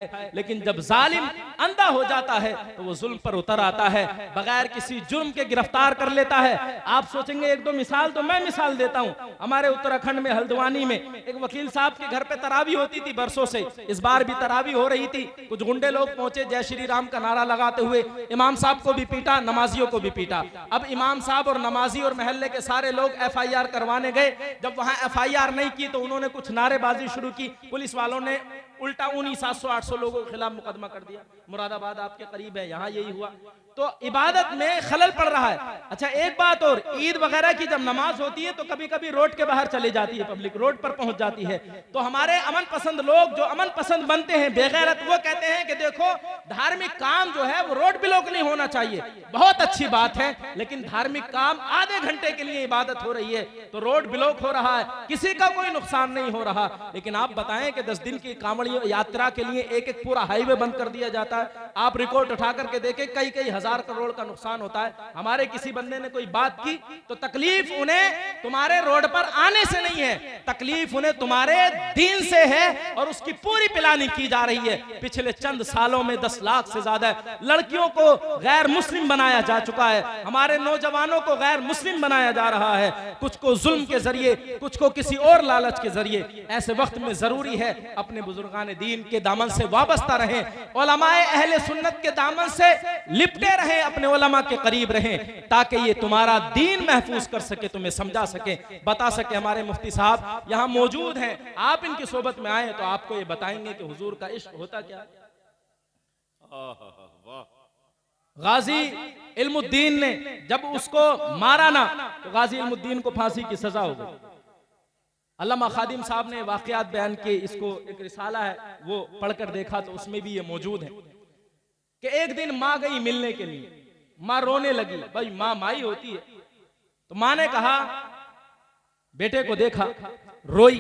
लेकिन जब जालिम अंधा हो जाता है तो वो जुल्म पर उतर आता है, बगैर किसी जुर्म के गिरफ्तार कर लेता है। आप सोचेंगे एक दो मिसाल, तो मैं मिसाल देता हूं। हमारे उत्तराखंड में हल्द्वानी में एक वकील साहब के घर पे तरावी होती थी बरसों से, इस बार भी तरावी हो रही थी। कुछ गुंडे लोग पहुंचे जय श्री राम का नारा लगाते हुए, इमाम साहब को भी पीटा, नमाजियों को भी पीटा। अब इमाम साहब और नमाजी और मोहल्ले के सारे लोग FIR करवाने गए। जब वहां FIR नहीं की तो उन्होंने कुछ नारेबाजी शुरू की। पुलिस वालों ने उल्टा उन्हीं 700-800 लोगों के खिलाफ मुकदमा कर दिया। मुरादाबाद आपके करीब है, यहाँ यही हुआ। तो इबादत में खलल पड़ रहा है। अच्छा एक बात और, ईद वगैरह की जब नमाज होती है तो कभी कभी रोड के बाहर चली जाती है, पब्लिक रोड पर पहुंच जाती है। तो हमारे अमन पसंद लोग जो अमन पसंद बनते हैं, बेगैरत, वो कहते हैं कि देखो धार्मिक काम जो है वो रोड ब्लॉक नहीं होना चाहिए। बहुत अच्छी बात है, लेकिन धार्मिक काम आधे घंटे के लिए इबादत हो रही है तो रोड ब्लॉक हो रहा है, किसी का कोई नुकसान नहीं हो रहा। लेकिन आप बताएं कि 10 दिन की कांवड़ी यात्रा के लिए एक एक पूरा हाईवे बंद कर दिया जाता है। आप रिकॉर्ड उठा करके देखें, कई कई हजार करोड़ का नुकसान होता है। हमारे किसी बंदे ने कोई बात की तो तकलीफ उन्हें तुम्हारे रोड पर आने से नहीं है, तकलीफ उन्हें तुम्हारे दीन से है और उसकी पूरी प्लानिंग की जा रही है। पिछले चंद सालों में 10 लाख से ज्यादा लड़कियों को गैर मुस्लिम बनाया जा चुका है, हमारे नौजवानों को गैर मुस्लिम बनाया जा रहा है, कुछ को जुल्म के जरिए, कुछ को किसी और लालच के जरिए। ऐसे वक्त में जरूरी है अपने बुजुर्गान दीन के दामन से वाबस्ता रहें, उलमाए अहले सुन्नत के दामन से लिपटे रहें, अपने उलमा के करीब रहें, ताकि ये तुम्हारा दीन महफूज कर सके, तुम्हें समझा सके, बता सके। हमारे मुफ्ती साहब यहाँ मौजूद हैं, आप इनकी सोबत में आए तो आपको ये बताएंगे कि हुजूर का इश्क होता क्या। गाजी इल्मुद्दीन ने जब उसको मारा ना तो गाजी इल्मुद्दीन को फांसी की सजा हो गई। अल्लामा खादिम साहब ने वाकयात बयान किए, इसको एक रिसाला है वो पढ़कर देखा तो उसमें भी ये मौजूद है कि एक दिन माँ गई मिलने के लिए, माँ रोने लगी। भाई माँ माई होती है, तो माँ ने कहा, बेटे को देखा रोई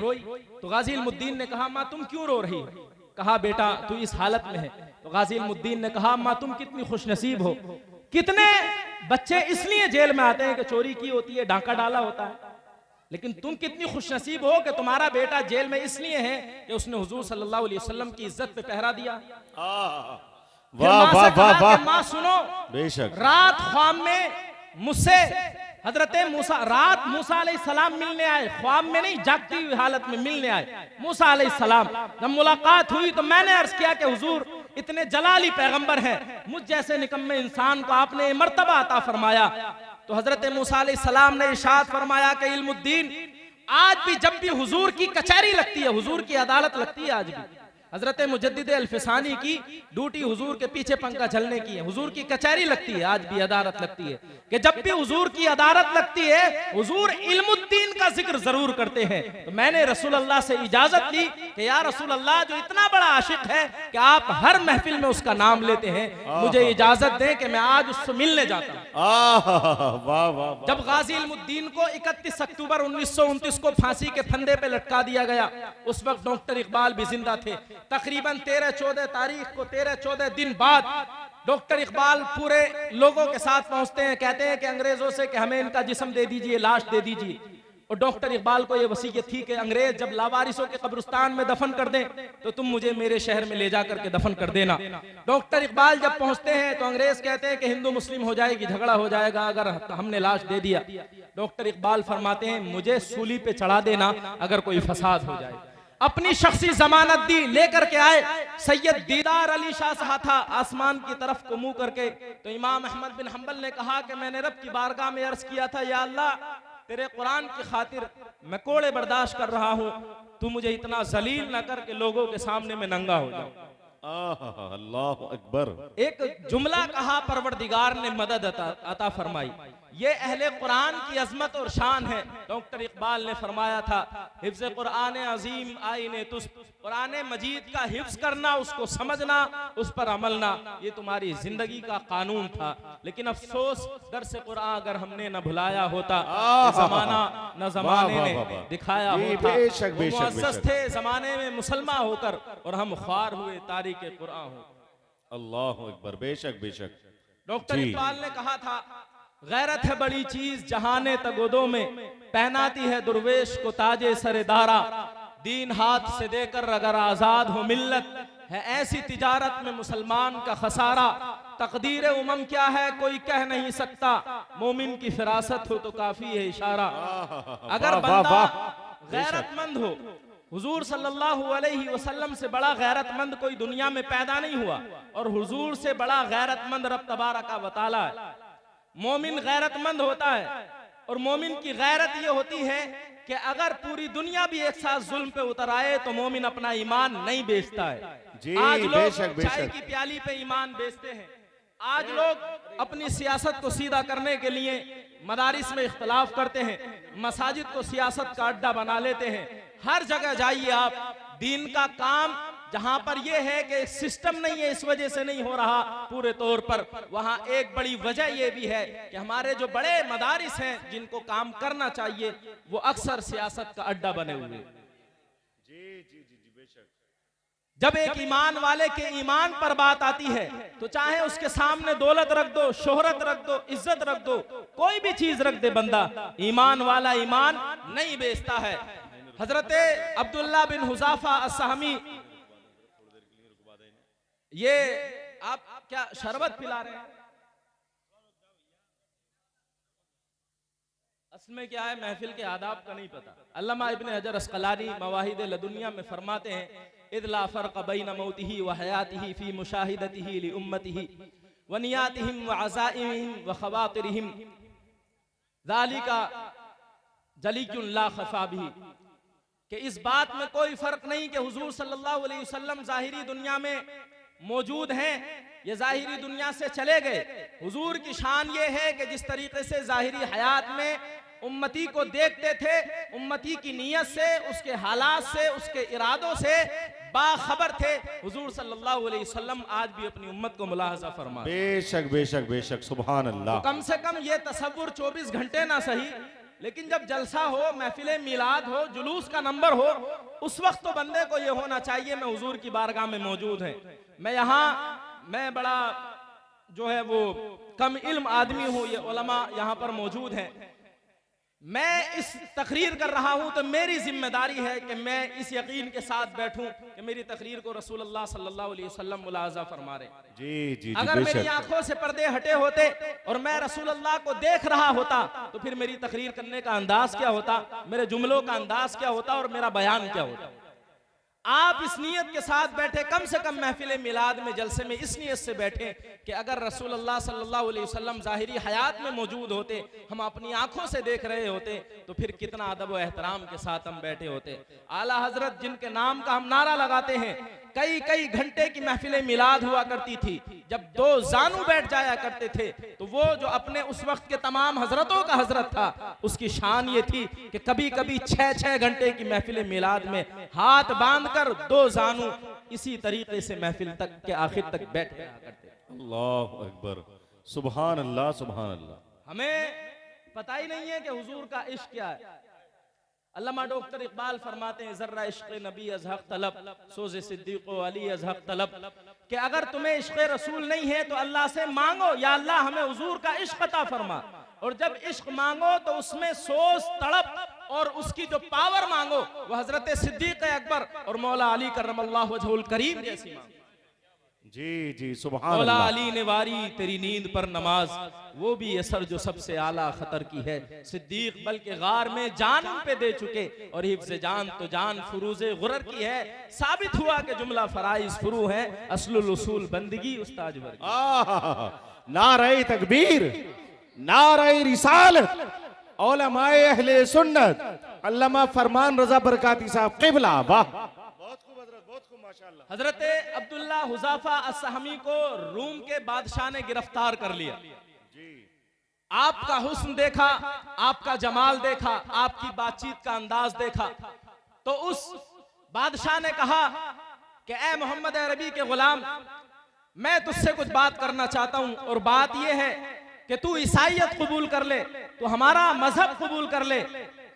तो गाजी इल्मुद्दीन ने कहा, माँ तुम क्यों रो रही हो? कहा बेटा तू इस हालत में है। तो गाजी इल्मुद्दीन ने कहा, माँ तुम कितनी खुशनसीब हो, कितने बच्चे इसलिए जेल में आते हैं कि चोरी की होती है, डाका डाला होता है, लेकिन तुम कितनी खुशनसीब हो कि तुम्हारा बेटा जेल में इसलिए है कि उसने हुजूर सल्लल्लाहु अलैहि वसल्लम की इज्जत पे पहरा दिया। वाह वाह वाह वाह। माँ सुनो, बेशक रात ख्वाब में मुझसे हजरत मूसा, रात मूसा अलैहिस्सलाम मिलने आए, ख्वाब में नहीं जागती हुई हालत में मिलने आए मूसा अलैहिस्सलाम। जब मुलाकात हुई तो मैंने अर्ज किया कि हुजूर इतने जलाली पैगंबर हैं, मुझ जैसे निकम्मे इंसान को आपने मर्तबा अता फरमाया। तो हजरत मूसा अलैहिस्सलाम ने इरशाद फरमाया कि इल्मुद्दीन आज भी जब भी हुजूर की कचहरी लगती है, हुजूर की अदालत लगती है, आज भी हजरत मुजद्दिद अल्फसानी की ड्यूटी हुजूर के पीछे पंखा झलने की है, हुजूर की कचहरी लगती है, आज भी अदालत लगती है कि जब भी हुजूर की अदालत लगती है हुजूर इल्मुद्दीन का जिक्र जरूर करते हैं। तो मैंने रसूल अल्लाह से इजाजत ली कि या रसूल अल्लाह जो इतना बड़ा आशिक है कि आप हर महफिल में उसका नाम लेते हैं, मुझे इजाजत दें कि मैं आज उससे मिलने जाता हूं। जब गाजी इल्मुद्दीन को 31 अक्टूबर 1929 को फांसी के फंदे पे लटका दिया गया, उस वक्त डॉक्टर इकबाल भी जिंदा थे। तकरीबन 13-14 तारीख को, 13-14 दिन बाद डॉक्टर इकबाल पूरे लोगों के साथ पहुंचते हैं, कहते हैं कि अंग्रेजों से कि हमें इनका जिस्म दे दीजिए, लाश दे दीजिए। और डॉक्टर इकबाल को यह वसीयत थी कि अंग्रेज जब लावारिसों के कब्रिस्तान में दफन कर दें तो तुम मुझे मेरे शहर में ले जाकर के दफन कर देना। डॉक्टर इकबाल जब पहुंचते हैं तो अंग्रेज कहते हैं कि हिंदू मुस्लिम हो जाएगी, झगड़ा हो जाएगा अगर हमने लाश दे दिया। डॉक्टर इकबाल फरमाते हैं मुझे सूली पे चढ़ा देना अगर कोई फसाद हो जाए। अपनी शख्सी जमानत दी, लेकर के आए सैयद दीदार अली शाह साहब था, आसमान की तरफ को मुंह करके। तो इमाम अहमद बिन हंबल ने कहा कि मैंने रब की बारगाह में अर्ज किया था, या अल्लाह तेरे कुरान की खातिर मैं कोड़े बर्दाश्त कर रहा हूं, तू मुझे इतना जलील न कर के लोगों के सामने में नंगा हो जाऊं। अल्लाह अकबर। एक जुमला कहा, परवरदिगार ने मदद अता फरमाई। ये अहले कुरान की अजमत और शान है। डॉक्टर इकबाल ने फरमाया था, हिफ्ज़ कुरान अजीम आईने तुस, कुरान मजीद का हिफ्ज़ करना, उसको समझना, उस पर अमलना, ये तुम्हारी जिंदगी का कानून था। लेकिन अफसोस दर्स कुरान अगर हमने न भुलाया होता, जमाना न जमाने ने दिखाया होता। मुअज़्ज़ज़ थे जमाने में मुसलमान होकर और हम ख्वार हुए तारीक़ कुरान हो। अल्लाह अकबर। बेशक बेशक। डॉक्टर इकबाल ने कहा था, गैरत है बड़ी चीज जहाने तगोदों में, पहनाती है दुर्वेश को ताजे सरे दारा, दीन हाथ से देकर अगर आजाद हो मिल्लत, है ऐसी तिजारत में मुसलमान का खसारा। तकदीर उमम क्या है कोई कह नहीं सकता, मोमिन की फिरासत हो तो काफी है इशारा। अगर बंदा गैरतमंद हो, हुजूर सल्लल्लाहु अलैहि वसल्लम से बड़ा गैरतमंद कोई दुनिया में पैदा नहीं हुआ, और हुजूर से बड़ा गैरतमंद रब तबारक व तआला है। मोमिन गैरतमंद होता है, और मोमिन की गैरत ये होती है कि अगर पूरी दुनिया भी एक साथ जुल्म पे उतर आए तो मोमिन अपना ईमान नहीं बेचता है। जी, आज लोग बेशक, चाय बेशक। की प्याली पे ईमान बेचते हैं। आज लोग अपनी सियासत को सीधा करने के लिए मदारिस में इख्तलाफ करते हैं, मसाजिद को सियासत का अड्डा बना लेते हैं। हर जगह जाइए आप, दीन का काम जहां पर यह है कि सिस्टम नहीं है इस वजह से नहीं हो रहा पूरे तौर पर, वहां एक बड़ी वजह यह भी है कि हमारे जो बड़े मदारिस हैं जिनको काम करना चाहिए वो अक्सर सियासत का अड्डा बने हुए। जी जी जी जी बेशक। जब एक ईमान वाले के ईमान पर बात आती है तो चाहे उसके सामने दौलत रख दो, शोहरत रख दो, इज्जत रख दो, कोई भी चीज रख दे, बंदा ईमान वाला ईमान नहीं बेचता है। हजरत अब्दुल्ला बिन हुज़ाफा अस्सहमी, ये आप क्या शरबत पिला रहे हैं? असल में क्या है, महफिल के आदाब का नहीं पता। अल्लामा इब्न हजर अस्क़लानी मवाहिद लदुनिया में फरमाते हैं, इज़ ला फ़र्क़ बैन मौतिही व हयातिही फ़ी मुशाहिदतिही लि उम्मतिही व नियातिहिम व अज़ाइमिहिम व ख़वातिरिहिम ज़ालिका जलीकुन ला ख़फ़ा बिही, कि इस बात में कोई फर्क नहीं कि हुजूर सल्लल्लाहु अलैहि वसल्लम ज़ाहिरी दुनिया में मौजूद हैं, ये ज़ाहिरी दुनिया से चले गए। हुजूर की शान ये है कि जिस तरीके से ज़ाहिरी हयात में उम्मती को देखते थे, उम्मती की नीयत से, उसके हालात से, उसके इरादों से बाखबर थे, हुजूर सल्लल्लाहु अलैहि वसल्लम आज भी अपनी उम्मत को मुलाहजा फरमा। बेशक बेशक बेशक, सुभान अल्लाह। तो कम से कम ये तसव्वुर 24 घंटे ना सही, लेकिन जब जलसा हो, महफिल मिलाद हो, जुलूस का नंबर हो, उस वक्त तो बंदे को ये होना चाहिए मैं हुजूर की बारगाह में मौजूद है। मैं बड़ा जो है वो कम इल्म आदमी हूँ, ये उलमा यहाँ पर मौजूद हैं, मैं इस तकरीर कर रहा हूँ तो मेरी जिम्मेदारी है कि मैं इस यकीन के साथ बैठूं कि मेरी तकरीर को रसूलुल्लाह सल्लल्लाहु अलैहि वसल्लम मुलाहजा फरमा रहे। जी जी, अगर मेरी आंखों से पर्दे हटे होते और मैं रसूलुल्लाह को देख रहा होता तो फिर मेरी तकरीर करने का अंदाज क्या होता, मेरे जुमलों का अंदाज क्या होता और मेरा बयान क्या होता। आप इस नीयत के साथ बैठे, कम से कम महफिल मिलाद में जलसे में इस नीयत से बैठे कि अगर रसूलुल्लाह सल्लल्लाहु अलैहि वसल्लम ज़ाहिरी हयात में मौजूद होते, हम अपनी आंखों से देख रहे होते, तो फिर कितना अदब व एहतराम के साथ हम बैठे होते। आला हजरत जिनके नाम का हम नारा लगाते हैं, कई कई घंटे की महफिल मिलाद हुआ करती थी, जब दो जानू बैठ जाया करते थे तो वो जो अपने उस वक्त के तमाम हजरतों का हजरत था, उसकी शान ये थी कि कभी कभी 6-6 घंटे की महफिल मिलाद में हाथ बांधकर दो जानू इसी तरीके से महफिल तक के आखिर तक बैठ गया करते। अल्लाह अकबर, सुभान अल्लाह सुभान अल्लाह। हमें पता ही नहीं है कि हुजूर का इश्क क्या है। अल्लामा डॉक्टर इकबाल फरमाते हैं, जर्रा इश्क़ नबी अज़हक़ तलब, सोज़े सिद्दीक़ व अली अज़हक़ तलब, कि अगर तुम्हें इश्क़ रसूल नहीं है तो अल्लाह से मांगो, या अल्लाह हमें हुजूर का इश्क अता फरमा। और जब इश्क मांगो तो उसमें सोच, तड़प और उसकी जो पावर मांगो वह हजरत सिद्दीक़ अकबर और मौला अली करमल्लाहु वजहुल करीम जैसी मांगो। जी जी, सुभान मौला अल्लाह। अली ने वारी तेरी नींद पर नमाज, वो भी असर जो सबसे आला खतर की है। सिद्दीक बल्कि गार में जान उन पे दे चुके, और हिफ्ज़ जान तो जान फुरूज़े गुरर की है। साबित हुआ कि जुमला फराइज फुरू है, असलुल उसूल बंदगी उस्ताद वर्ग। नारे तकबीर, नारे रिसालत, उलमाए अहले सुन्नत, अल्लामा फरमान रजा बरकाती साहब क़िबला। वाह, हजरत अब्दुल्ला हुज़ाफा अस्सहमी को रूम के बादशाह ने गिरफ्तार कर लिया। आपका हुस्न देखा, आपका जमाल देखा, आपकी बातचीत का अंदाज देखा, तो उस बादशाह ने कहा कि ए मोहम्मद अरबी के गुलाम, मैं तुझसे कुछ बात करना चाहता हूं, और बात यह है कि तू ईसाईयत कबूल कर ले, तू हमारा मजहब कबूल कर ले,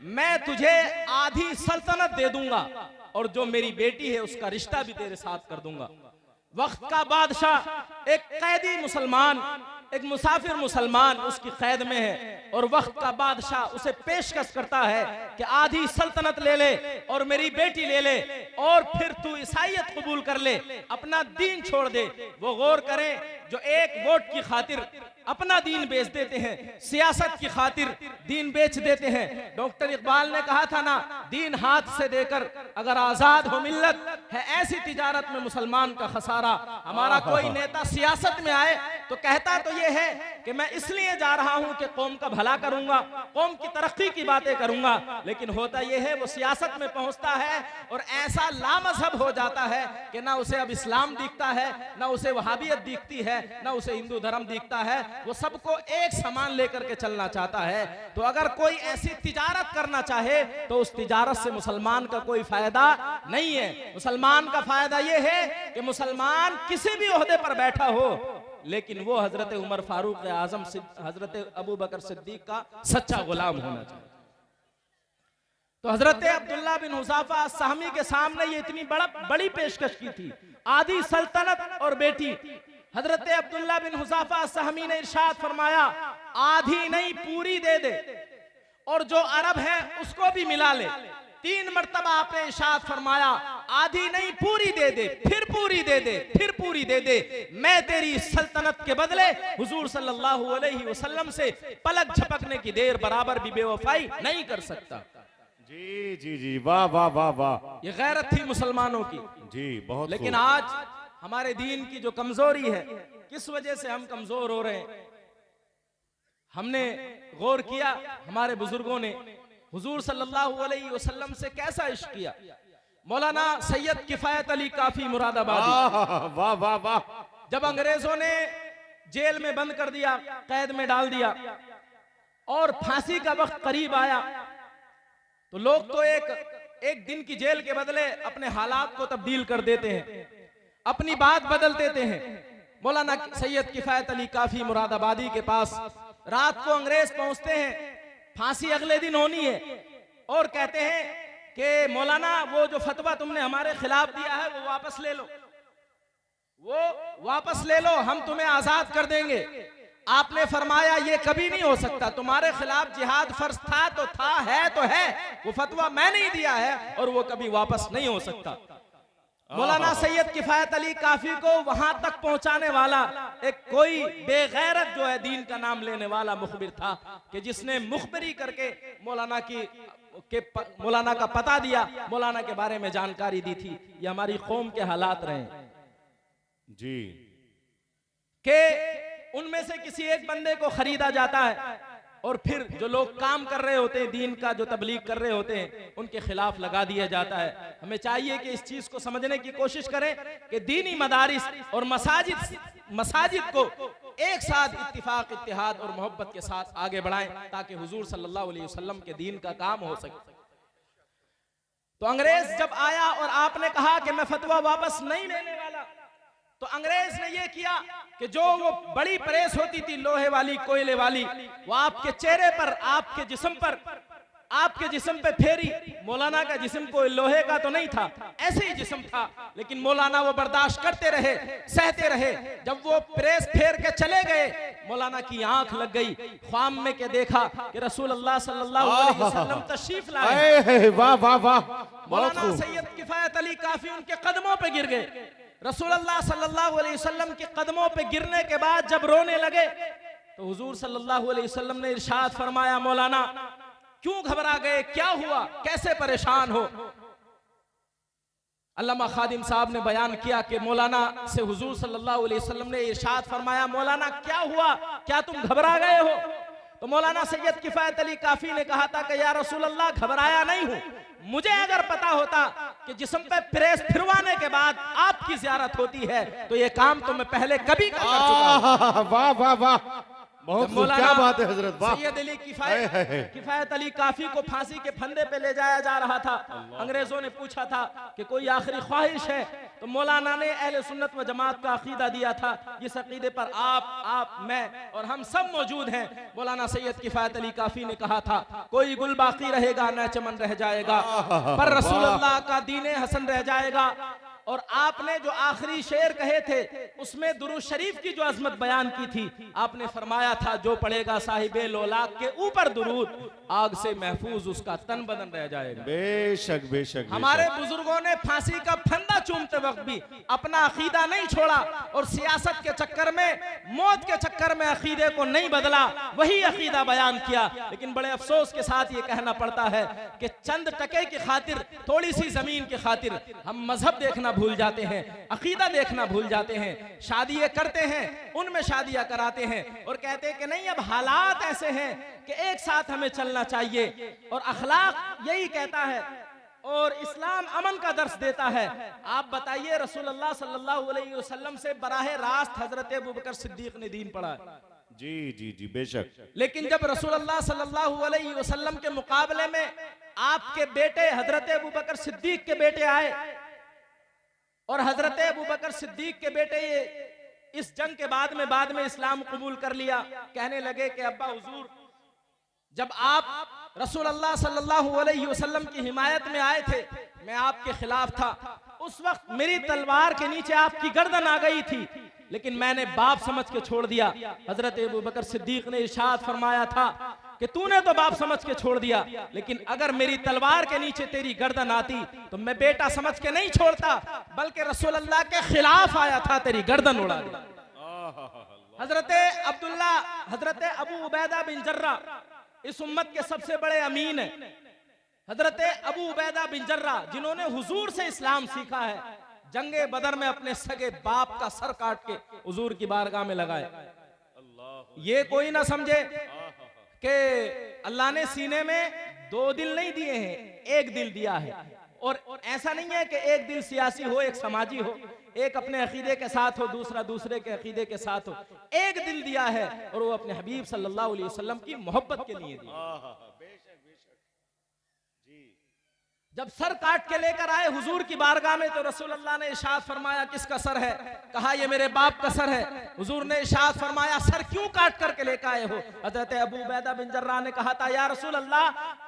मैं तुझे आधी सल्तनत दे दूंगा, और जो मेरी बेटी है उसका रिश्ता भी तेरे साथ कर दूंगा। वक्त का बादशाह, एक कैदी मुसलमान, एक मुसाफिर मुसलमान उसकी कैद में है और वक्त का बादशाह उसे पेशकश करता है कि आधी सल्तनत ले ले और मेरी बेटी ले ले और फिर तू ईसाईयत कबूल कर ले, अपना दीन छोड़ दे। वो गौर करें, जो एक वोट की खातिर अपना दीन बेच देते हैं, सियासत की खातिर दीन बेच देते हैं। डॉक्टर इकबाल ने कहा था ना, दीन हाथ से देकर अगर आजाद हो मिल्लत, है ऐसी तिजारत में मुसलमान का खसारा। हमारा कोई नेता सियासत में आए तो कहता तो ये है कि मैं इसलिए जा रहा हूं कि कौम का भला करूंगा, कौम की तरक्की की बातें करूंगा, लेकिन होता ये है वो सियासत में पहुंचता है और ऐसा लामजहब हो जाता है कि ना उसे अब इस्लाम दिखता है, ना उसे वहाबियत दिखती है, ना उसे हिंदू धर्म दिखता है। वो सबको एक समान लेकर के चलना चाहता है। तो अगर कोई ऐसी तिजारत करना चाहे तो उस तिजारत से मुसलमान का कोई फायदा नहीं है। मुसलमान का फायदा यह है कि मुसलमान किसी भी ओहदे पर बैठा हो, लेकिन वो हजरत उमर फारूक आजम, हजरत अबू बकर सिद्दीक का सच्चा गुलाम होना चाहिए। तो हजरत अब्दुल्ला बिन हुज़ाफा सहमी के सामने ये इतनी बड़ी पेशकश की थी, आधी सल्तनत और बेटी। हजरत अब्दुल्ला बिन हुज़ाफा सहमी ने इरशाद फरमाया, आधी नहीं पूरी दे दे, और जो अरब है उसको भी मिला ले। 3 मरतबा आपने इरशाद फरमाया, आधी नहीं पूरी दे दे, फिर पूरी दे दे, फिर पूरी दे दे। मैं तेरी सल्तनत के बदले हुजूर सल्लल्लाहु अलैहि वसल्लम से पलक झपकने की देर बराबर भी बेवफाई नहीं कर सकता। जी जी जी, वाह वाह वाह वाह, ये गैरत थी मुसलमानों की जी बहुत। लेकिन आज हमारे दीन की जो कमजोरी है, किस वजह से हम कमजोर हो रहे हैं, हमने गौर किया हमारे बुजुर्गों ने हुजूर सल्लल्लाहु अलैहि वसल्लम से कैसा इश्क किया। मौलाना सैयद किफायत अली काफी मुरादाबादी, वाह वाह वाह, जब अंग्रेजों ने जेल में बंद कर दिया, कैद में डाल दिया और फांसी का वक्त करीब आया, तो लोग तो एक दिन की जेल के बदले अपने हालात को तब्दील कर देते हैं, अपनी बात बदल देते हैं। मौलाना सैयद किफायत अली काफी मुरादाबादी के पास रात को अंग्रेज पहुंचते हैं, फांसी अगले दिन होनी है, और कहते हैं कि मौलाना वो जो फतवा तुमने हमारे खिलाफ दिया है वो वापस ले लो, वो वापस ले लो, हम तुम्हें आजाद कर देंगे। आपने फरमाया ये कभी नहीं हो सकता, तुम्हारे खिलाफ जिहाद फर्ज था तो था, है तो है, वो फतवा मैं नहीं दिया है और वो कभी वापस नहीं हो सकता। मौलाना सैयद किफायत अली काफी को वहां तक पहुंचाने वाला एक कोई बेगैरत जो है दीन का नाम लेने वाला मुखबिर था कि जिसने मुखबरी करके मौलाना का पता दिया, मौलाना के बारे में जानकारी दी थी। ये हमारी कौम के हालात रहे जी, कि उनमें से किसी एक बंदे को खरीदा जाता है और फिर जो लोग काम कर रहे होते हैं, दीन का जो तबलीग कर रहे होते हैं, उनके खिलाफ लगा दिया जाता है। हमें चाहिए कि इस चीज को समझने की कोशिश करें कि दीनी मदारिस और मसाजिद को एक साथ इत्तिफाक, इत्तिहाद और मोहब्बत के साथ आगे बढ़ाएं ताकि हुजूर सल्लल्लाहु अलैहि वसल्लम के दीन का काम हो सके। तो अंग्रेज जब आया और आपने कहा कि मैं फतवा वापस नहीं लेने वाला, तो अंग्रेज ने यह किया कि जो वो बड़ी प्रेस होती थी लोहे वाली, कोयले वाली, वो आपके चेहरे पर, आपके जिस्म पे फेरी। मौलाना का जिस्म कोई लोहे का तो नहीं था, ऐसे ही जिस्म था, लेकिन मौलाना वो बर्दाश्त करते रहे, सहते रहे। जब वो प्रेस फेर के चले गए, मौलाना की आंख लग गई, ख्वाब में के देखा कि रसूल अल्लाह सल्लल्लाहु अलैहि वसल्लम तशरीफ लाए। वाह वाह वाह, मौलाना सैयद किफायत अली काफी उनके कदमों पे गिर गए। रसूल अल्लाह सल्लल्लाहु अलैहि वसल्लम के कदमों पे गिरने के बाद जब रोने लगे तो हुजूर सल्लल्लाहु अलैहि वसल्लम ने इरशाद फरमाया, मौलाना क्यों घबरा गए, क्या हुआ, कैसे परेशान हो। अल्लामा खादिम साहब ने बयान किया कि मौलाना से हुजूर सल्लल्लाहु अलैहि वसल्लम ने इरशाद फरमाया, मौलाना क्या हुआ, क्या तुम घबरा गए हो। तो मौलाना सैयद किफायत अली काफी ने कहा था कि या रसूल अल्लाह, घबराया नहीं हूं, मुझे अगर पता होता कि जिस्म पे प्रेस फिरवाने के बाद आपकी जियारत होती है तो ये काम तो मैं पहले कभी कर चुका हूं। वाह वाह वाह, बहुत क्या बात है हजरत। वाह, सैयद अली किफायत अली काफी को फांसी के फंदे पे ले जाया जा रहा था। अंग्रेजों ने पूछा था कि कोई आखिरी ख्वाहिश है, तो मौलाना ने अहले सुन्नत व जमात का अकीदा दिया था, जिस अकीदे पर आप मैं और हम सब मौजूद हैं। मौलाना सैयद किफायत अली काफी ने कहा था, कोई गुल बाकी रहेगा न चमन रह जाएगा, पर रसूलुल्लाह का दीन हसन रह जाएगा। और आपने जो आखिरी शेर कहे थे उसमें दुरूद शरीफ की जो अजमत बयान की थी, आपने फरमाया था जो पढ़ेगा साहिबे लोलाक के ऊपर दुरूद, आग से महफूज उसका तन बदन रह जाएगा। बेशक बेशक। हमारे बुजुर्गों ने फांसी का फंदा चूमते वक्त भी अपना अकीदा नहीं छोड़ा और सियासत के चक्कर में, मौत के चक्कर में अकीदे को नहीं बदला, वही अकीदा बयान किया। लेकिन बड़े अफसोस के साथ ये कहना पड़ता है कि चंद टके की खातिर, थोड़ी सी जमीन की खातिर हम मजहब देखना भूल जाते हैं, अकीदा देखना भूल जाते हैं, शादियां करते हैं, उनमें शादियां कराते हैं और कहते हैं कि नहीं अब हालात ऐसे हैं कि एक साथ हमें चलना चाहिए और अखलाक यही कहता है और इस्लाम अमन का दर्स देता है। आप बताइए रसूलुल्लाह सल्लल्लाहु अलैहि वसल्लम से बराह रास्त हजरत अबू बकर सिद्दीक ने दीन पढ़ा है। जी जी जी बेशक। लेकिन जब रसूलुल्लाह सल्लल्लाहु अलैहि वसल्लम के मुकाबले में आपके बेटे हजरत अबू बकर सिद्दीक के बेटे आए और हजरत अबू बकर सिद्दीक के बेटे ये इस जंग के बाद में इस्लाम कबूल कर लिया, कहने लगे कि अब्बा हुजूर जब आप रसूलुल्लाह सल्लल्लाहु अलैहि वसल्लम की हिमायत में आए थे, मैं आपके खिलाफ था, उस वक्त मेरी तलवार के नीचे आपकी गर्दन आ गई थी, लेकिन मैंने बाप समझ के छोड़ दिया। हजरत अबू बकर सिद्दीक ने इरशाद फरमाया था कि तूने तो बाप समझ के छोड़ दिया, लेकिन अगर मेरी तलवार के नीचे तेरी गर्दन आती तो मैं बेटा समझ के नहीं छोड़ता, बल्कि रसूलुल्लाह के खिलाफ आया था, तेरी गर्दन उड़ा दी। हजरत अबू उबैदा बिन जर्रा इस उम्मत के सबसे बड़े अमीन है। हजरत अबू उबैदा बिन जर्रा जिन्होंने हुजूर से इस्लाम सीखा है, जंगे बदर में अपने सगे बाप का सर काट के हुजूर की बारगाह में लगाए। ये कोई ना समझे कि अल्लाह ने सीने में 2 दिल नहीं दिए हैं, एक दिल दिया है। और ऐसा नहीं है कि एक दिल सियासी हो, एक समाजी हो, एक अपने अकीदे के साथ हो, दूसरा दूसरे के अकीदे के साथ हो। एक दिल दिया है और वो अपने हबीब सल्लल्लाहु अलैहि वसल्लम की मोहब्बत के लिए दिया। जब सर काट के लेकर आए हुजूर की बारगाह में तो रसूलुल्लाह ने इरशाद फरमाया किसका सर है? कहा ये मेरे बाप का सर है। हुजूर ने इरशाद फरमाया सर क्यों काट करके लेकर आए हो? हजरत अबू उबैदा बिन जर्राह ने कहा था या रसूलुल्लाह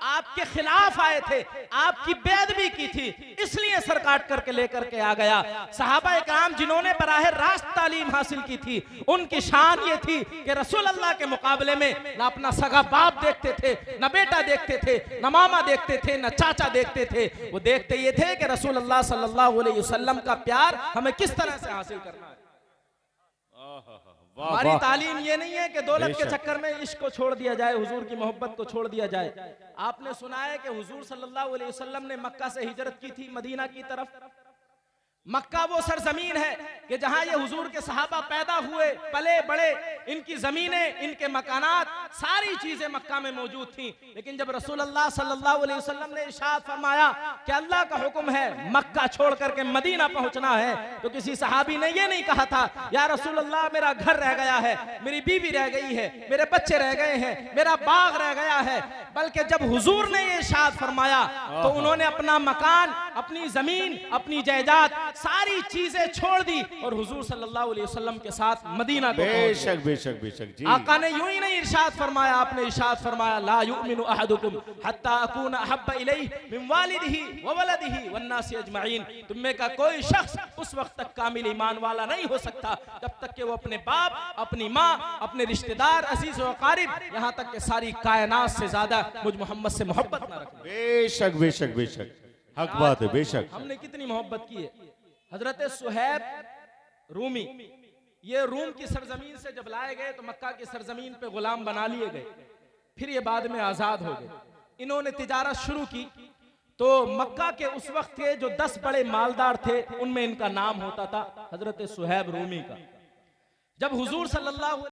आपके खिलाफ आए थे, आपकी बेअदबी की थी, इसलिए सर काट करके लेकर के आ गया। सहाबा इकराम जिन्होंने बराह रास्त तालीम हासिल की थी, उनकी शान ये थी कि रसूलुल्लाह के मुकाबले में न अपना सगा बाप देखते थे, न बेटा देखते थे, न मामा देखते थे, न चाचा देखते थे। वो देखते ये थे कि रसूलुल्लाह सल्लल्लाहु अलैहि वसल्लम का प्यार हमें किस तरह से हासिल करना है। हमारी तालीम ये नहीं है कि दौलत के चक्कर में इश्क को छोड़ दिया जाए, हुजूर की मोहब्बत को छोड़ दिया जाए। आपने सुना है कि हुजूर सल्लल्लाहु अलैहि वसल्लम ने मक्का से हिजरत की थी मदीना की तरफ। मक्का वो सरजमीन है कि जहां ये हुजूर के सहाबा पैदा हुए, पले बड़े, इनकी जमीनें, इनके मकानात, सारी चीजें मक्का में मौजूद थी। लेकिन जब रसूलुल्लाह सल्लल्लाहु अलैहि वसल्लम ने इरशाद फरमाया कि अल्लाह का हुक्म है मक्का छोड़ करके मदीना पहुंचना है, तो किसी सहाबी ने ये नहीं कहा था या रसूलुल्लाह मेरा घर रह गया है, मेरी बीवी रह गई है, मेरे बच्चे रह गए हैं, मेरा बाग रह गया है, बल्कि जब हुजूर ने ये इरशाद फरमाया तो उन्होंने अपना मकान, अपनी जमीन, अपनी जायदाद, सारी चीजें छोड़ दी और हुजूर सल्लल्लाहु अलैहि वसल्लम के साथ मदीना को बेशक बेशक बेशक जी। आका ने यूं ही नहीं इरशाद फरमाया, आपने इरशाद फरमाया ला युमिनु अहदुकुम हत्ता अकूना अहब्बा इलैहि मिन वालिदिही व वलदिही वन नासि अजमईन। तुम में का कोई शख्स उस वक्त तक कामिल ईमान वाला नहीं हो सकता जब तक कि वो अपने बाप, अपनी माँ, अपने रिश्तेदार, अजीज व अकारिब, यहाँ तक कि सारी कायनात से ज्यादा मुझ मोहम्मद से मोहब्बत ना रखे। बेशक बेशक बेशक, हक बात है। बेशक हमने कितनी मोहब्बत की है। हजरत सुहैब रूमी ये रूम की सरजमीन से जब लाए गए तो मक्का की सरजमीन पे गुलाम बना लिए गए, फिर ये बाद में आजाद हो गए। इन्होंने तिजारत शुरू की तो मक्का के उस वक्त के जो 10 बड़े मालदार थे उनमें इनका नाम होता था हजरत सुहैब रूमी का। जब हुजूर सल्लल्लाहु